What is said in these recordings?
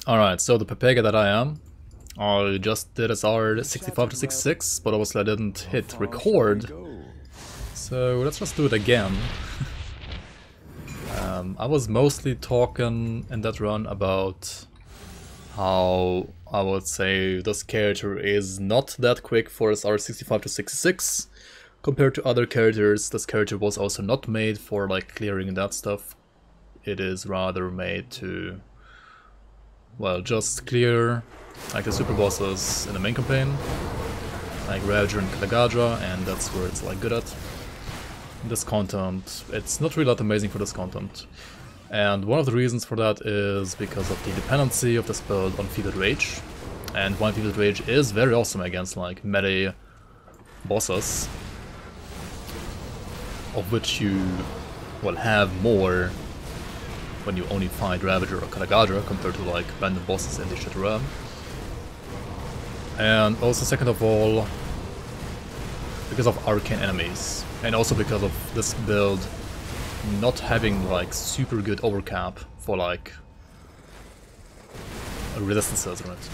Alright, so the Pepega that I am, I just did SR 65 to 66, but obviously I didn't hit record, so let's just do it again. I was mostly talking in that run about how I would say this character is not that quick for SR 65 to 66. Compared to other characters, this character was also not made for like clearing that stuff. It is rather made to, well, just clear like the super bosses in the main campaign, like Ravager and Kalagadra, and that's where it's like good at. This content, it's not really that amazing for this content. And one of the reasons for that is because of the dependency of this build on Fevered Rage. And while Fevered Rage is very awesome against like melee bosses, of which you will have more when you only fight Ravager or Kalagadra compared to like random bosses in the shit realm. And also second of all, because of arcane enemies, and also because of this build not having like super good overcap for like resistances, right?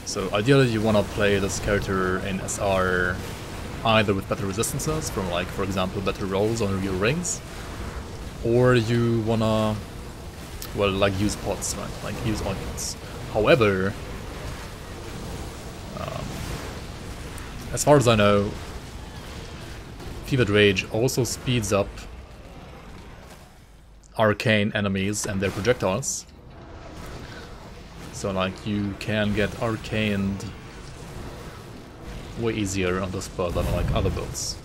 So ideally you wanna play this character in SR either with better resistances from like, for example, better rolls on your rings, or you wanna, well, like use pots, right? Like use ointments. However, as far as I know, Fevered Rage also speeds up arcane enemies and their projectiles. So like you can get arcaned way easier on this build than like other builds.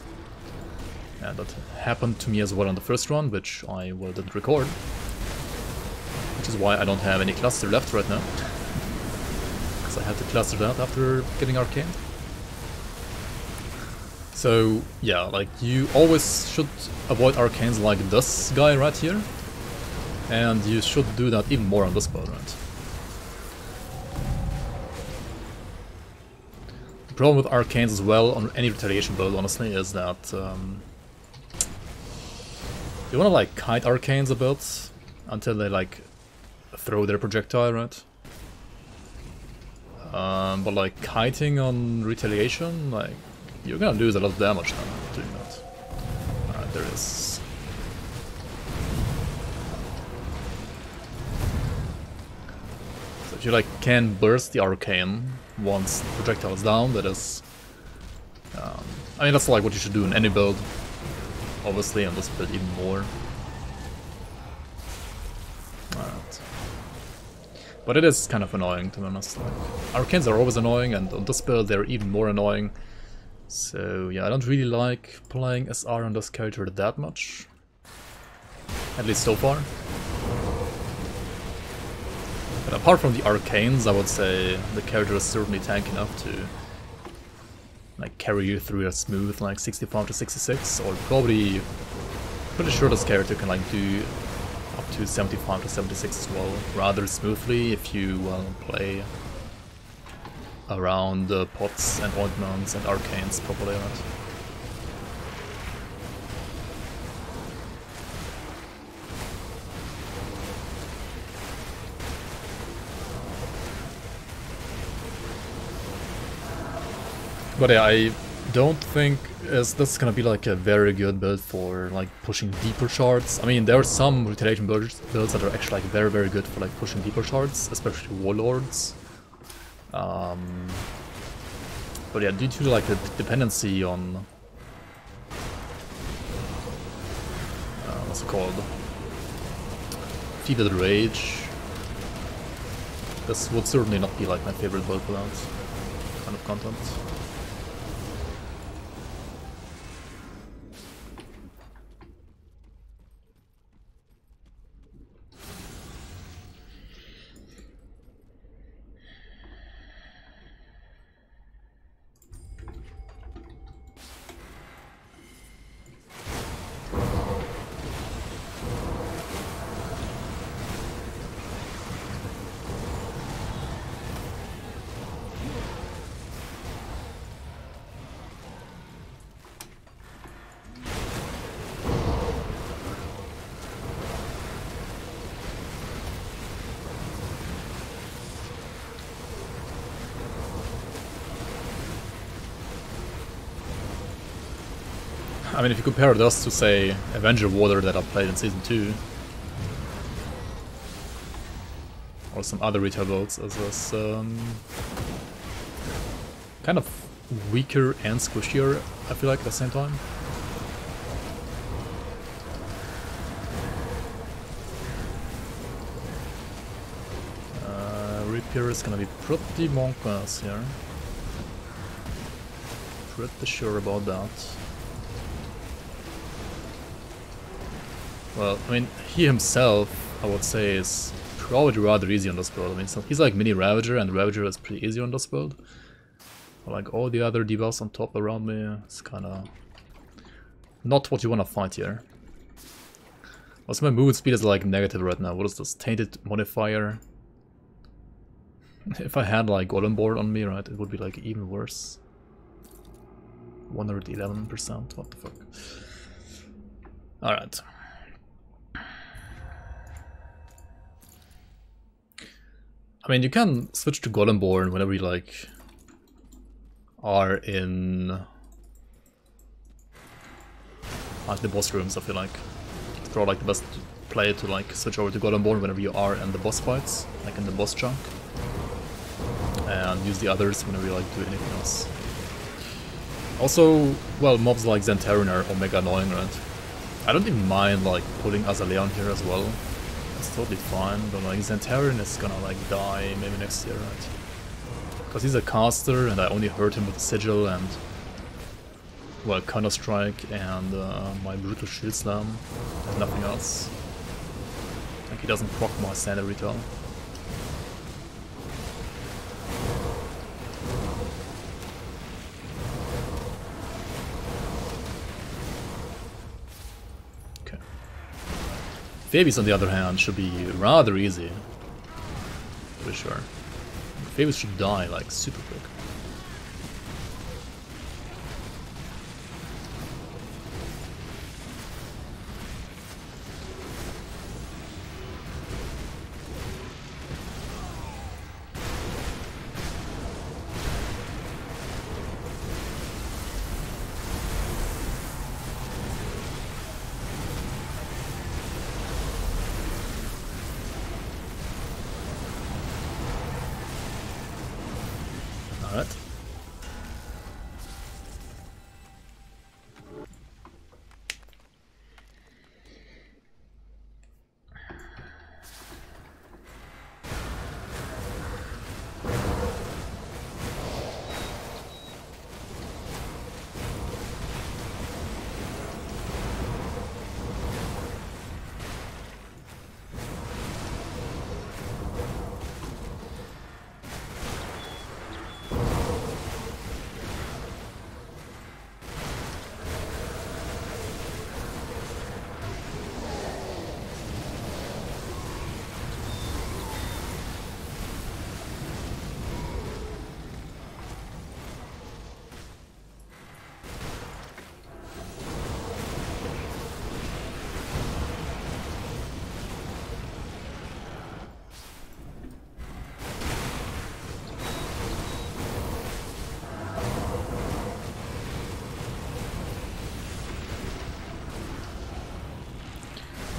And that happened to me as well on the first run, which I well didn't record. Which is why I don't have any cluster left right now. Because I had to cluster that after getting arcaned. So yeah, like you always should avoid arcanes like this guy right here. And you should do that even more on this build, right? The problem with arcanes as well on any retaliation build, honestly, is that you wanna like kite arcanes a bit until they like throw their projectile, right? But like kiting on retaliation, like you're gonna lose a lot of damage now doing that. Alright, there is. So if you like can burst the arcane once the projectile is down, that is. I mean, that's like what you should do in any build, obviously, and this build even more. Alright. But it is kind of annoying, to be honest. Like, arcanes are always annoying, and on this build they're even more annoying. So yeah, I don't really like playing SR on this character that much. At least so far. But apart from the arcanes, I would say the character is certainly tanky enough to like carry you through a smooth like 65 to 66, or probably pretty sure this character can like do up to 75 to 76 as well, rather smoothly if you play around pots and ointments and arcanes properly, right? But yeah, I don't think this is gonna be like a very good build for like pushing deeper shards. I mean, there are some retaliation builds that are actually like very good for like pushing deeper shards, especially warlords. But yeah, due to like the dependency on what's it called? Fevered Rage, this would certainly not be like my favorite build for that kind of content. I mean, if you compare this to, say, Avenger Water that I played in Season 2, or some other retail builds, as this kind of weaker and squishier, I feel like, at the same time. Repair is gonna be pretty monk-ass here. Pretty sure about that. Well, I mean, he himself, I would say, is probably rather easy on this build. I mean, so he's like mini Ravager, and Ravager is pretty easy on this build. But like all the other debuffs on top around me, it's kinda not what you wanna fight here. Also, my movement speed is like negative right now. What is this? Tainted modifier? If I had like Golem Board on me, right, it would be like even worse. 111%, what the fuck. Alright. I mean, you can switch to Golemborn whenever you like are in like the boss rooms. I feel like it's probably like the best play to like switch over to Golemborn whenever you are in the boss fights, like in the boss chunk, and use the others whenever you like do anything else. Also, well, mobs like Xantarin are omega annoying, right? I don't even mind like putting Azalea on here as well. It's totally fine, but like Xantarin is gonna like die maybe next year, right? Because he's a caster and I only hurt him with Sigil and, well, Counter Strike and my Brutal Shield Slam and nothing else. Like he doesn't proc my standard retail. Phoebus, on the other hand, should be rather easy, for sure. Phoebus should die, like, super quick. Alright.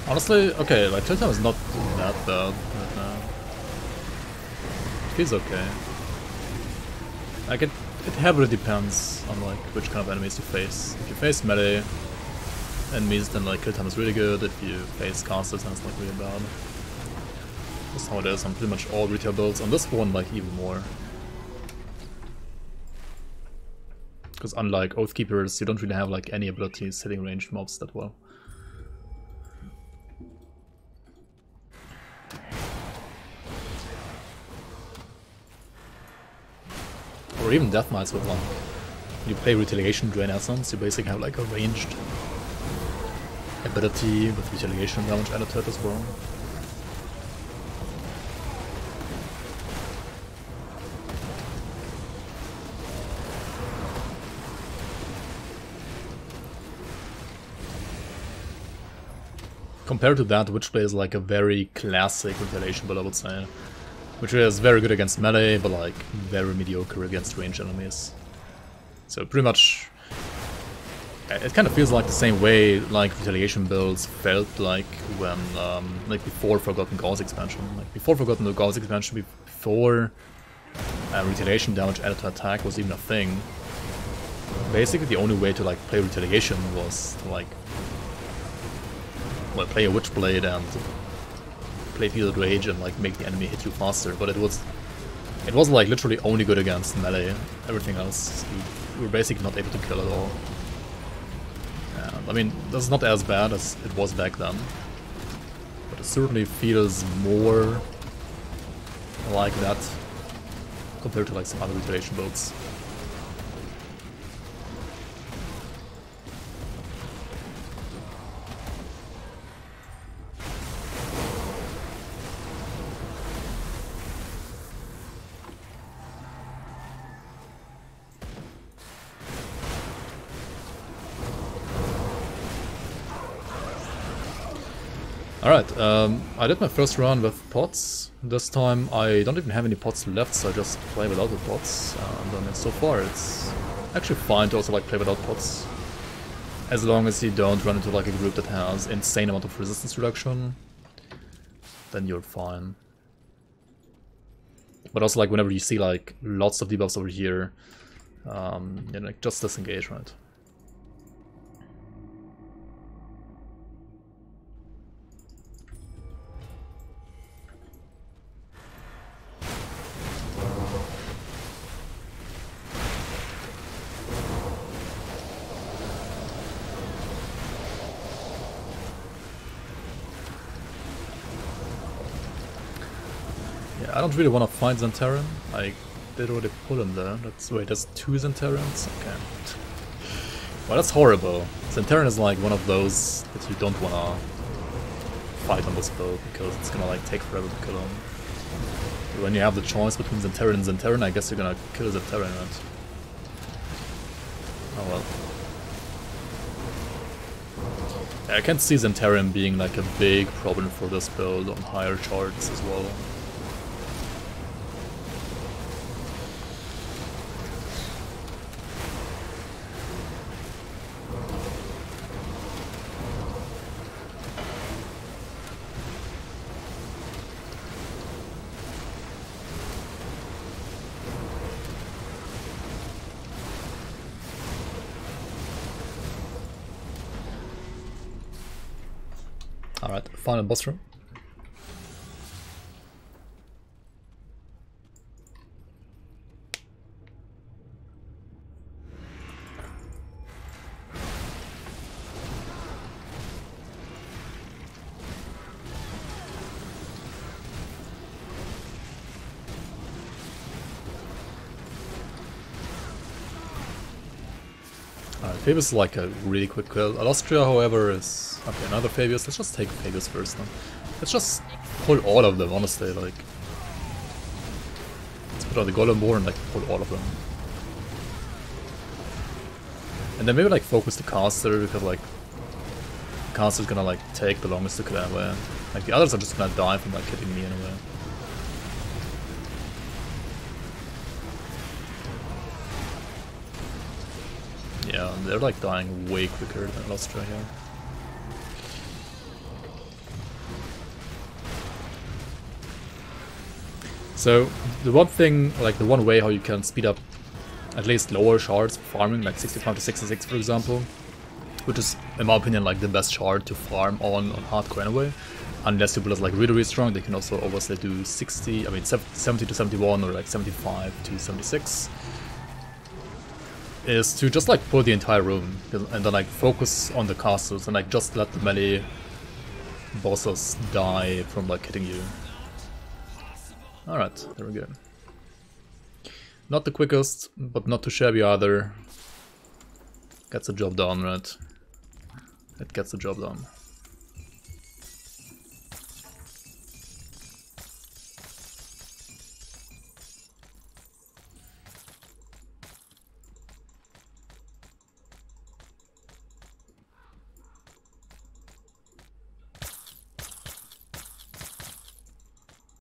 Honestly, okay, like Tiltam is not that bad right now. He's okay. Like it heavily depends on like which kind of enemies you face. If you face melee enemies, then like Tiltam is really good. If you face casters, then it's like really bad. That's how it is on pretty much all retail builds. On this one, like even more. Because unlike Oathkeepers, you don't really have like any abilities hitting ranged mobs that well. Or even Death Knights with like, when you play Retaliation Drain Essence, you basically have like a ranged ability with Retaliation damage added to it as well. Compared to that, Witchblade is like a very classic Retaliation build, I would say. Which is very good against melee, but like very mediocre against ranged enemies. So pretty much It kind of feels like the same way like retaliation builds felt like when like before Forgotten Gods expansion. Like before Forgotten Gods expansion, before retaliation damage added to attack was even a thing. Basically the only way to like play retaliation was to like, well, play a Witchblade and play Field Rage and like make the enemy hit you faster, but it was like literally only good against melee. Everything else you were basically not able to kill at all. And, I mean, that's not as bad as it was back then, but it certainly feels more like that compared to like some other retaliation builds. Alright, I did my first run with pots. This time I don't even have any pots left, so I just play without the pots. And I mean, so far it's actually fine to also like play without pots. As long as you don't run into like a group that has insane amount of resistance reduction, then you're fine. But also like whenever you see like lots of debuffs over here, you know, like just disengage, right? I don't really want to find Zentaran. I did already put him there. That's wait, there's 2 Zentarans? Okay. Well, that's horrible. Zentaran is like one of those that you don't want to fight on this build because it's gonna like take forever to kill him. But when you have the choice between Zentaran and Zentaran, I guess you're gonna kill Zentaran, right? Oh well. Yeah, I can't see Zentaran being like a big problem for this build on higher charts as well. Alright, final boss room. Fabius is like a really quick kill. Alostria, however, is... Okay, another Fabius. Let's just take Fabius first then. Let's just pull all of them, honestly, like... Let's put on the Golem Boar and like pull all of them. And then maybe like focus the caster, because like... The caster's gonna like take the longest to kill anyway. Like the others are just gonna die from like hitting me anyway. Yeah, they're like dying way quicker than Alostria here. So, the one thing, like the one way how you can speed up at least lower shards farming, like 65 to 66 for example, which is, in my opinion, like the best shard to farm on hardcore anyway. Unless your build is like really strong, they can also obviously do 60, I mean 70 to 71 or like 75 to 76. Is to just like pull the entire room and then like focus on the castles and like just let the melee bosses die from like hitting you. Alright, there we go. Not the quickest, but not too shabby either. Gets the job done, right? It gets the job done.